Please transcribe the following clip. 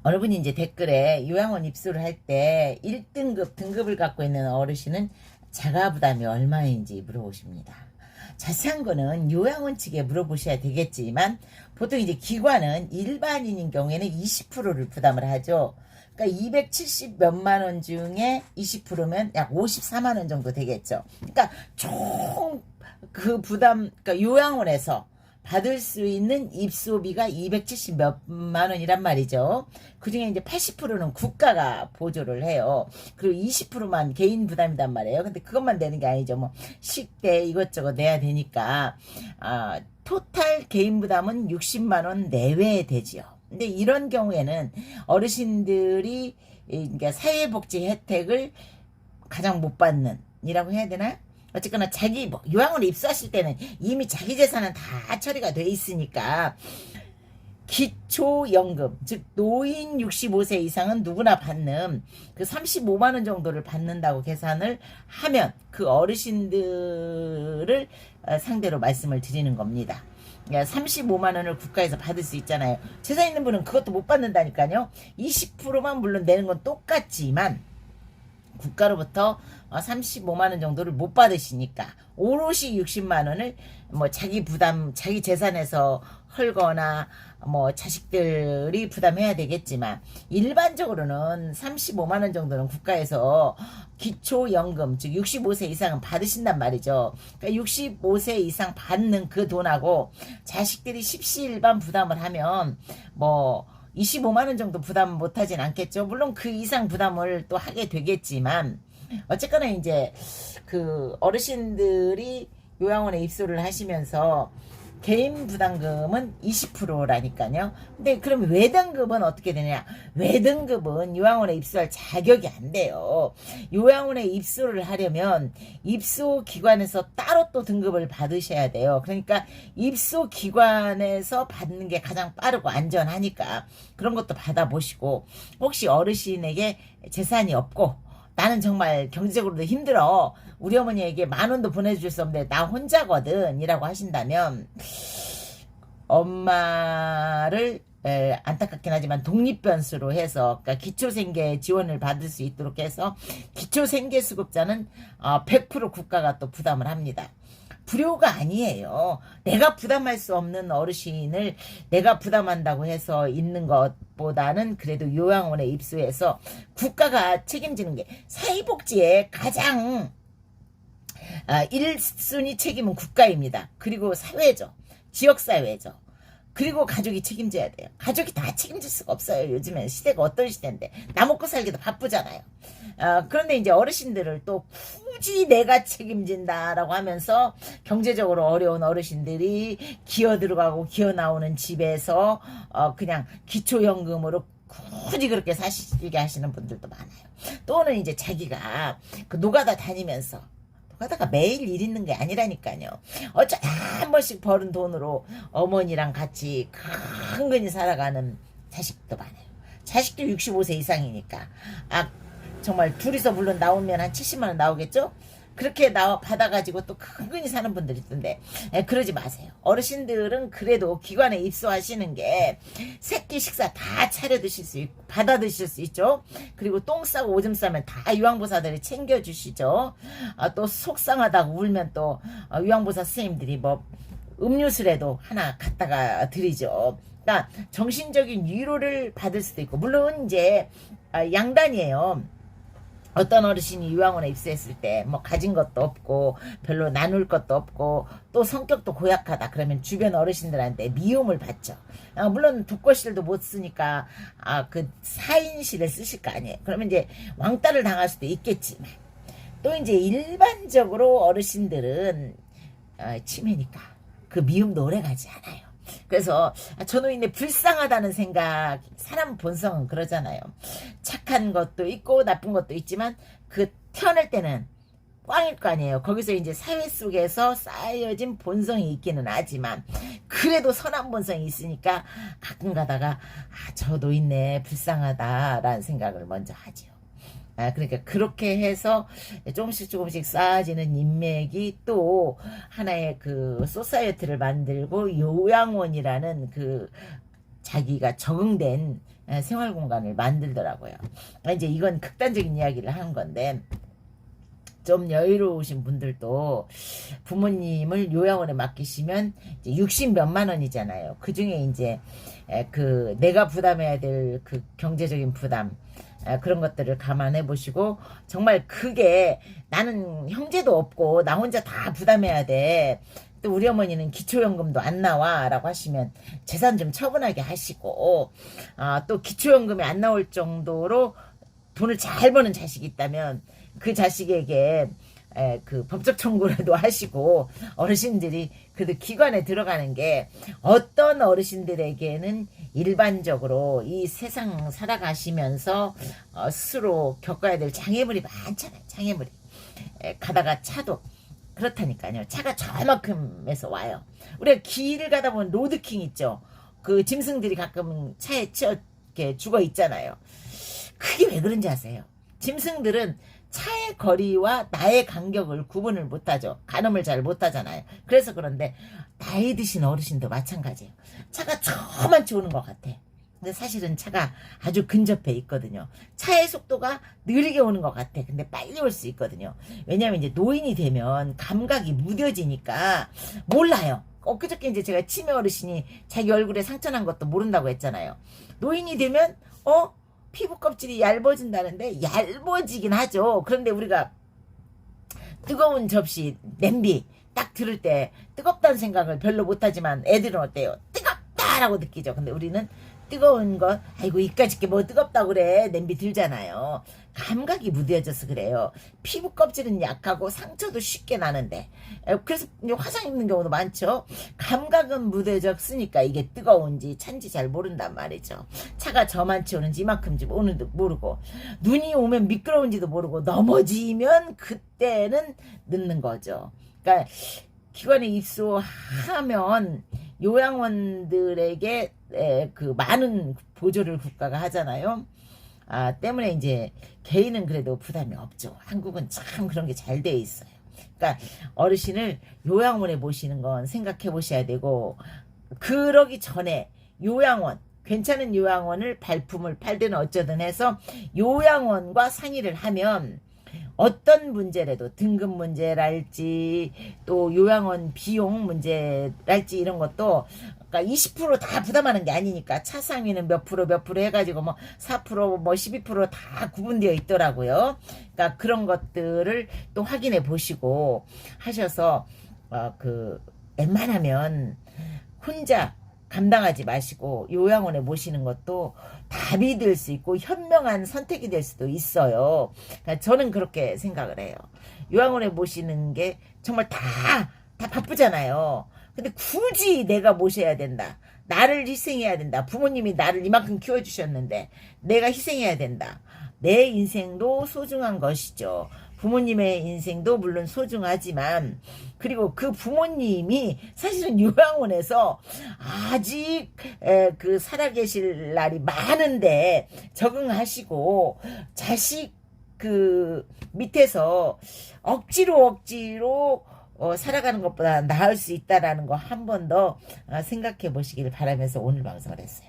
여러분이 이제 댓글에 요양원 입소를 할 때 1등급 등급을 갖고 있는 어르신은 자가 부담이 얼마인지 물어보십니다. 자세한 거는 요양원 측에 물어보셔야 되겠지만 보통 이제 기관은 일반인인 경우에는 20%를 부담을 하죠. 그러니까 270 몇만 원 중에 20%면 약 54만 원 정도 되겠죠. 그러니까 총 그 부담, 그러니까 요양원에서 받을 수 있는 입소비가 270 몇만 원이란 말이죠. 그 중에 이제 80%는 국가가 보조를 해요. 그리고 20%만 개인 부담이란 말이에요. 근데 그것만 내는 게 아니죠. 뭐 식대 이것저것 내야 되니까 토탈 개인 부담은 60만 원 내외에 되지요. 근데 이런 경우에는 어르신들이 그러니까 사회복지 혜택을 가장 못 받는 이라고 해야 되나요? 어쨌거나 자기 뭐 요양원에 입소하실 때는 이미 자기 재산은 다 처리가 돼 있으니까 기초연금 즉 노인 65세 이상은 누구나 받는 그 35만 원 정도를 받는다고 계산을 하면 그 어르신들을 상대로 말씀을 드리는 겁니다. 35만 원을 국가에서 받을 수 있잖아요. 재산 있는 분은 그것도 못 받는다니까요. 20%만 물론 내는 건 똑같지만 국가로부터 35만 원 정도를 못 받으시니까 오롯이 60만 원을 뭐 자기 부담, 자기 재산에서 헐거나 뭐 자식들이 부담해야 되겠지만 일반적으로는 35만 원 정도는 국가에서 기초연금 즉 65세 이상은 받으신단 말이죠. 그러니까 65세 이상 받는 그 돈하고 자식들이 십시일반 부담을 하면 뭐 25만 원 정도 부담 못하진 않겠죠. 물론 그 이상 부담을 또 하게 되겠지만 어쨌거나 이제 그 어르신들이 요양원에 입소를 하시면서 개인 부담금은 20%라니까요. 근데 그럼 외등급은 어떻게 되냐? 외등급은 요양원에 입소할 자격이 안 돼요. 요양원에 입소를 하려면 입소기관에서 따로 또 등급을 받으셔야 돼요. 그러니까 입소기관에서 받는 게 가장 빠르고 안전하니까 그런 것도 받아보시고 혹시 어르신에게 재산이 없고 나는 정말 경제적으로도 힘들어. 우리 어머니에게 10,000원도 보내줄 수 없는데 나 혼자거든 이라고 하신다면 엄마를 안타깝긴 하지만 독립변수로 해서 그러니까 기초생계 지원을 받을 수 있도록 해서 기초생계수급자는 100% 국가가 또 부담을 합니다. 불효가 아니에요. 내가 부담할 수 없는 어르신을 내가 부담한다고 해서 있는 것보다는 그래도 요양원에 입소해서 국가가 책임지는 게 사회복지의 가장 1순위 책임은 국가입니다. 그리고 사회죠. 지역사회죠. 그리고 가족이 책임져야 돼요. 가족이 다 책임질 수가 없어요. 요즘에 시대가 어떤 시대인데 나 먹고 살기도 바쁘잖아요. 그런데 이제 어르신들을 또 굳이 내가 책임진다라고 하면서 경제적으로 어려운 어르신들이 기어 들어가고 기어 나오는 집에서 그냥 기초연금으로 굳이 그렇게 사시게 하시는 분들도 많아요. 또는 이제 자기가 그 노가다 다니면서 가다가 매일 일 있는 게 아니라니까요. 어쩌다 한 번씩 버는 돈으로 어머니랑 같이 근근히 살아가는 자식도 많아요. 자식도 65세 이상이니까 정말 둘이서 물론 나오면 한 70만 원 나오겠죠? 그렇게 받아가지고 또 근근히 사는 분들이 있던데 그러지 마세요. 어르신들은 그래도 기관에 입소하시는 게 새끼 식사 다 차려 드실 수 있고 받아 드실 수 있죠. 그리고 똥 싸고 오줌 싸면 다 요양보사들이 챙겨주시죠. 또 속상하다고 울면 또 요양보사 선생님들이 뭐 음료수라도 하나 갖다가 드리죠. 그러니까 정신적인 위로를 받을 수도 있고 물론 이제 양단이에요. 어떤 어르신이 요양원에 입소했을 때 뭐 가진 것도 없고 별로 나눌 것도 없고 또 성격도 고약하다 그러면 주변 어르신들한테 미움을 받죠. 물론 독거실도 못 쓰니까 그 4인실을 쓰실 거 아니에요. 그러면 이제 왕따를 당할 수도 있겠지만 또 이제 일반적으로 어르신들은 치매니까 그 미움도 오래가지 않아요. 그래서 저 노인네 불쌍하다는 생각 사람 본성은 그러잖아요. 착한 것도 있고 나쁜 것도 있지만 그 태어날 때는 꽝일 거 아니에요. 거기서 이제 사회 속에서 쌓여진 본성이 있기는 하지만 그래도 선한 본성이 있으니까 가끔 가다가 저 노인네 불쌍하다라는 생각을 먼저 하지요. 그러니까 그렇게 해서 조금씩 쌓아지는 인맥이 또 하나의 그 소사이어티를 만들고 요양원이라는 그 자기가 적응된 생활 공간을 만들더라고요. 이제 이건 극단적인 이야기를 하는 건데, 좀 여유로우신 분들도 부모님을 요양원에 맡기시면 이제 60 몇만 원이잖아요. 그 중에 이제 그 내가 부담해야 될 그 경제적인 부담, 그런 것들을 감안해 보시고, 정말 그게 나는 형제도 없고 나 혼자 다 부담해야 돼, 또 우리 어머니는 기초연금도 안 나와 라고 하시면 재산 좀 처분하게 하시고, 또 기초연금이 안 나올 정도로 돈을 잘 버는 자식이 있다면 그 자식에게 그 법적 청구라도 하시고, 어르신들이 그래도 기관에 들어가는 게, 어떤 어르신들에게는 일반적으로 이 세상 살아가시면서 스스로 겪어야 될 장애물이 많잖아요. 장애물이. 가다가 차도 그렇다니까요. 차가 저만큼에서 와요. 우리가 길을 가다 보면 로드킹 있죠. 그 짐승들이 가끔 차에 치여 죽어 있잖아요. 그게 왜 그런지 아세요? 짐승들은 차의 거리와 나의 간격을 구분을 못하죠. 가늠을 잘 못하잖아요. 그래서 그런데 나이 드신 어르신도 마찬가지예요. 차가 저만치 오는 것 같아. 근데 사실은 차가 아주 근접해 있거든요. 차의 속도가 느리게 오는 것 같아. 근데 빨리 올 수 있거든요. 왜냐하면 이제 노인이 되면 감각이 무뎌지니까 몰라요. 엊그저께 이제 제가 치매 어르신이 자기 얼굴에 상처 난 것도 모른다고 했잖아요. 노인이 되면 피부 껍질이 얇아진다는데, 얇아지긴 하죠. 그런데 우리가 뜨거운 접시 냄비 딱 들을 때 뜨겁다는 생각을 별로 못하지만 애들은 어때요? 뜨겁다라고 느끼죠. 근데 우리는 뜨거운 거, 아이고 이까짓 게 뭐 뜨겁다고 그래, 냄비 들잖아요. 감각이 무뎌져서 그래요. 피부 껍질은 약하고 상처도 쉽게 나는데, 그래서 화상 입는 경우도 많죠. 감각은 무뎌졌으니까 이게 뜨거운지 찬지 잘 모른단 말이죠. 차가 저만치 오는지 이만큼인지 오는지도 모르고, 눈이 오면 미끄러운지도 모르고, 넘어지면 그때는 늦는 거죠. 그러니까 기관에 입소하면 요양원들에게 그 많은 보조를 국가가 하잖아요. 때문에 이제 개인은 그래도 부담이 없죠. 한국은 참 그런 게 잘 돼 있어요. 그러니까 어르신을 요양원에 모시는 건 생각해 보셔야 되고, 그러기 전에 요양원, 괜찮은 요양원을 발품을 팔든 어쩌든 해서 요양원과 상의를 하면 어떤 문제라도, 등급 문제랄지 또 요양원 비용 문제랄지 이런 것도, 그러니까 20%다 부담하는 게 아니니까, 차 상위는 몇 프로 해가지고 뭐 4% 뭐 12%다 구분되어 있더라고요. 그러니까 그런 것들을 또 확인해 보시고 하셔서 웬만하면 혼자 감당하지 마시고 요양원에 모시는 것도 답이 될 수 있고 현명한 선택이 될 수도 있어요. 그러니까 저는 그렇게 생각을 해요. 요양원에 모시는 게 정말 다 바쁘잖아요. 근데 굳이 내가 모셔야 된다, 나를 희생해야 된다, 부모님이 나를 이만큼 키워주셨는데 내가 희생해야 된다, 내 인생도 소중한 것이죠. 부모님의 인생도 물론 소중하지만, 그리고 그 부모님이 사실은 요양원에서 아직 그 살아계실 날이 많은데 적응하시고, 자식 그 밑에서 억지로 살아가는 것보다 나을 수 있다라는 거 한 번 더 생각해 보시길 바라면서 오늘 방송을 했어요.